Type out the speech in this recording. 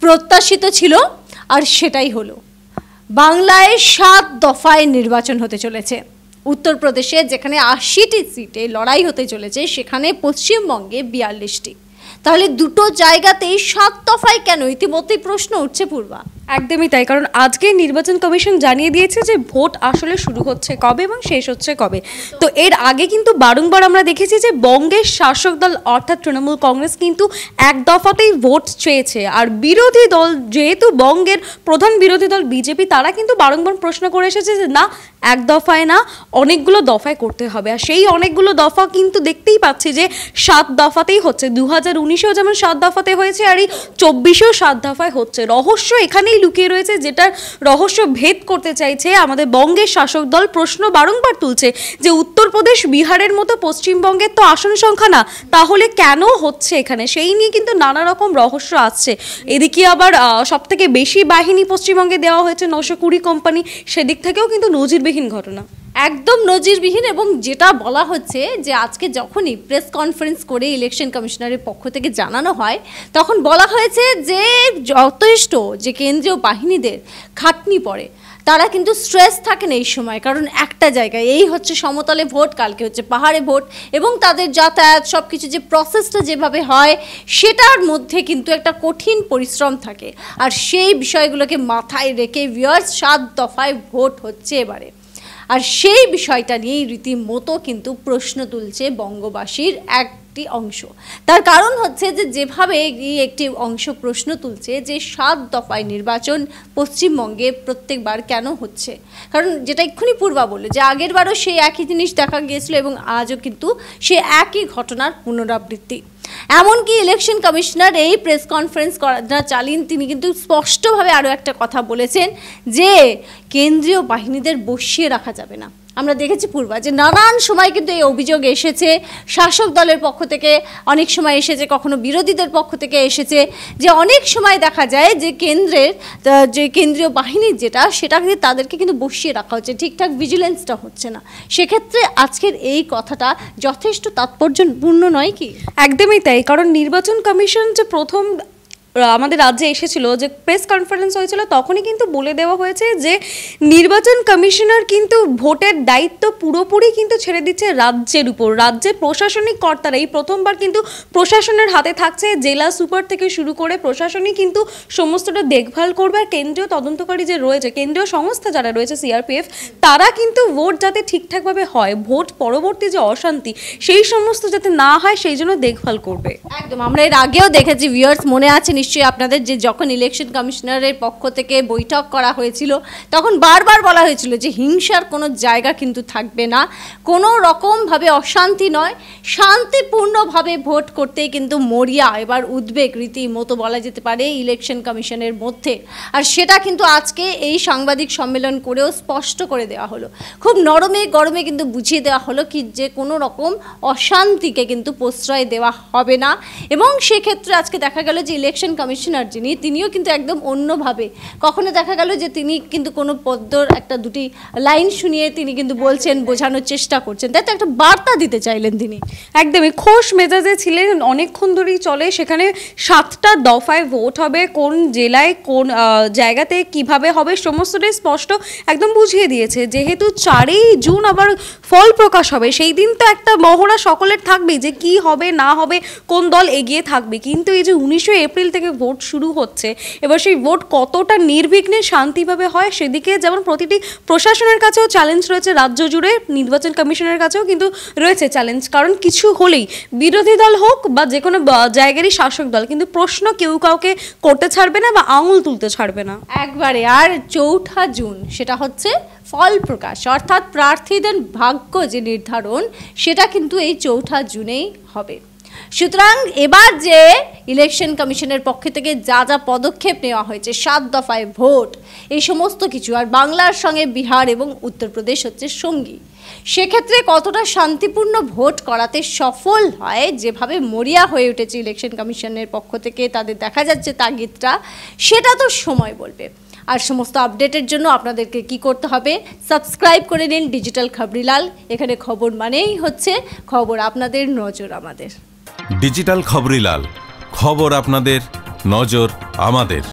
প্রত্যাশিত ছিল, আর সেটাই হলো। বাংলায় 7 দফায় নির্বাচন হতে চলেছে। উত্তরপ্রদেশে যেখানে 80টি সিটে লড়াই হতে চলেছে, সেখানে পশ্চিমবঙ্গে 42টি। তাহলে দুটো জায়গাতেই 7 দফায় কেন? ইতিমধ্যেই প্রশ্ন উঠছে পূর্বা। একদমই তাই, কারণ আজকে নির্বাচন কমিশন জানিয়ে দিয়েছে যে ভোট আসলে শুরু হচ্ছে কবে এবং শেষ হচ্ছে কবে। তো এর আগে কিন্তু বারংবার আমরা দেখেছি যে বঙ্গের শাসক দল অর্থাৎ তৃণমূল কংগ্রেস কিন্তু এক দফাতেই ভোট চেয়েছে, আর বিরোধী দল যেহেতু বঙ্গের প্রধান বিরোধী দল বিজেপি, তারা কিন্তু বারংবার প্রশ্ন করে এসেছে যে না, এক দফায় না, অনেকগুলো দফায় করতে হবে। আর সেই অনেকগুলো দফা কিন্তু দেখতেই পাচ্ছি যে 7 দফাতেই হচ্ছে। 2019-এও যেমন 7 দফাতে হয়েছে, আর এই 24-এও 7 দফায় হচ্ছে। রহস্য এখানেই লুকিয়ে রয়েছে, যেটার রহস্য ভেদ করতে চাইছে আমাদের বঙ্গের শাসক দল। প্রশ্ন বারংবার তুলছে যে উত্তরপ্রদেশ বিহারের মতো পশ্চিমবঙ্গের তো আসন সংখ্যা না, তাহলে কেন হচ্ছে এখানে? সেই নিয়ে কিন্তু নানা রকম রহস্য আসছে। এদিকে আবার সব থেকে বেশি বাহিনী পশ্চিমবঙ্গে দেওয়া হয়েছে 920 কোম্পানি, সেদিক থেকেও কিন্তু নজিরবিহীন ঘটনা। একদম নজিরবিহীন। এবং যেটা বলা হচ্ছে যে আজকে যখনই প্রেস কনফারেন্স করে ইলেকশন কমিশনারের পক্ষ থেকে জানানো হয়, তখন বলা হয়েছে যে যথেষ্ট যে কেন্দ্রীয় বাহিনীদের খাটনি পড়ে, তারা কিন্তু স্ট্রেস থাকে না এই সময়, কারণ একটা জায়গায় এই হচ্ছে সমতলে ভোট, কালকে হচ্ছে পাহাড়ে ভোট, এবং তাদের যাতায়াত সব কিছু যে প্রসেসটা যেভাবে হয় সেটার মধ্যে কিন্তু একটা কঠিন পরিশ্রম থাকে। আর সেই বিষয়গুলোকে মাথায় রেখে ভিউয়ার্স 7 দফায় ভোট হচ্ছে এবারে। আর সেই বিষয়টা নিয়েই রীতিমতো কিন্তু প্রশ্ন তুলছে বঙ্গবাসীর একটি অংশ। তার কারণ হচ্ছে যে যেভাবে একটি অংশ প্রশ্ন তুলছে যে 7 দফায় নির্বাচন পশ্চিমবঙ্গে প্রত্যেকবার কেন হচ্ছে, কারণ যেটা এক্ষুনি পূর্বা বললো যে আগের বারও সেই একই জিনিস দেখা গিয়েছিল এবং আজও কিন্তু সে একই ঘটনার পুনরাবৃত্তি। এমনকি ইলেকশন কমিশনার এই প্রেস কনফারেন্স চালিয়ে তিনি কিন্তু স্পষ্টভাবে আরও একটা কথা বলেছেন যে কেন্দ্রীয় বাহিনীদের বসিয়ে রাখা যাবে না। আমরা দেখেছি পূর্বা যে নানান সময় কিন্তু এই অভিযোগ এসেছে, শাসক দলের পক্ষ থেকে অনেক সময় এসেছে, কখনো বিরোধীদের পক্ষ থেকে এসেছে, যে অনেক সময় দেখা যায় যে কেন্দ্রীয় বাহিনী সেটা কিন্তু তাদেরকে কিন্তু বসিয়ে রাখা হচ্ছে, ঠিকঠাক ভিজিলেন্সটা হচ্ছে না। সেক্ষেত্রে আজকের এই কথাটা যথেষ্ট তাৎপর্যপূর্ণ নয় কি? একদমই তাই, কারণ নির্বাচন কমিশন যে প্রথম আমাদের রাজ্যে এসেছিল, যে প্রেস কনফারেন্স হয়েছিল, তখনই কিন্তু বলে দেওয়া হয়েছে যে নির্বাচন কমিশনার কিন্তু ভোটের দায়িত্ব পুরোপুরি কিন্তু ছেড়ে দিচ্ছে রাজ্যের উপর। রাজ্যের প্রশাসনিক কর্তারা এই প্রথমবার কিন্তু প্রশাসনের হাতে থাকছে, জেলা সুপার থেকে শুরু করে প্রশাসনই কিন্তু সমস্তটা দেখভাল করবে। আর কেন্দ্রীয় তদন্তকারী যে রয়েছে, কেন্দ্রীয় সংস্থা যারা রয়েছে সিআরপিএফ, তারা কিন্তু ভোট যাতে ঠিকঠাকভাবে হয়, ভোট পরবর্তী যে অশান্তি সেই সমস্ত যাতে না হয় সেই জন্য দেখভাল করবে। একদম, আমরা এর আগেও দেখেছি ভিউয়ার্স, মনে আছে নিশ্চয়ই আপনাদের, যে যখন ইলেকশন কমিশনারের পক্ষ থেকে বৈঠক করা হয়েছিল তখন বারবার বলা হয়েছিল যে হিংসার কোনো জায়গা কিন্তু থাকবে না, কোনো রকমভাবে অশান্তি নয়, শান্তিপূর্ণভাবে ভোট করতেই কিন্তু মরিয়া, এবার উদ্বেগ রীতিমতো বলা যেতে পারে ইলেকশন কমিশনের মধ্যে। আর সেটা কিন্তু আজকে এই সাংবাদিক সম্মেলন করেও স্পষ্ট করে দেওয়া হলো, খুব নরমে গরমে কিন্তু বুঝিয়ে দেওয়া হলো কি যে কোনো রকম অশান্তিকে কিন্তু প্রশ্রয় দেওয়া হবে না। এবং সেক্ষেত্রে আজকে দেখা গেল যে ইলেকশন কমিশনার তিনিও কিন্তু একদম অন্যভাবে, কখনো দেখা গেল যে তিনি কিন্তু কোনো পদ্মর একটা দুটি লাইন শুনিয়ে তিনি কিন্তু বলছেন, বোঝানোর চেষ্টা করছেন, তাই তো একটা বার্তা দিতে চাইলেন তিনি। একদমই খোশ মেজাজে ছিলেন, অনেকক্ষণ ধরেই চলে। সেখানে 7টা দফায় ভোট হবে, কোন জেলায় কোন জায়গাতে কিভাবে হবে সমস্তটাই স্পষ্ট একদম বুঝিয়ে দিয়েছে। যেহেতু 4ই জুন আবার ফল প্রকাশ হবে, সেই দিন তো একটা মহড়া সকলের থাকবেই যে কি হবে না হবে, কোন দল এগিয়ে থাকবে। কিন্তু এই যে 19 এপ্রিল থেকে ভোট শুরু হচ্ছে, এবার সেই ভোট কতটা নির্বিঘ্নে শান্তিভাবে হয় সেদিকে যেমন প্রতিটি প্রশাসনের কাছেও চ্যালেঞ্জ রয়েছে, রাজ্য জুড়ে নির্বাচন কমিশনের কাছেও কিন্তু রয়েছে চ্যালেঞ্জ। কারণ কিছু হলেই বিরোধী দল হোক বা যে কোনো জায়গারই শাসক দল কিন্তু প্রশ্ন কেউ কাউকে করতে ছাড়বে না বা আঙুল তুলতে ছাড়বে না একবারে। আর 4 জুন সেটা হচ্ছে ফল প্রকাশ, অর্থাৎ প্রার্থীদের ভাগ্য যে নির্ধারণ সেটা কিন্তু এই 4 জুনেই হবে। সুতরাং এবার যে ইলেকশন কমিশনের পক্ষ থেকে যা যা পদক্ষেপ নেওয়া হয়েছে, 7 দফায় ভোট, এই সমস্ত কিছু, আর বাংলার সঙ্গে বিহার এবং উত্তরপ্রদেশ হচ্ছে সঙ্গী, সেক্ষেত্রে কতটা শান্তিপূর্ণ ভোট করাতে সফল হয়, যেভাবে মরিয়া হয়ে উঠেছে ইলেকশন কমিশনের পক্ষ থেকে তাদের দেখা যাচ্ছে তাগিদটা, সেটা তো সময় বলবে। আর সমস্ত আপডেটের জন্য আপনাদেরকে কি করতে হবে, সাবস্ক্রাইব করে নিন ডিজিটাল খবরিলাল। এখানে খবর মানেই হচ্ছে খবর আপনাদের, নজর আমাদের। ডিজিটাল খবরিলাল, খবর আপনাদের, নজর আমাদের।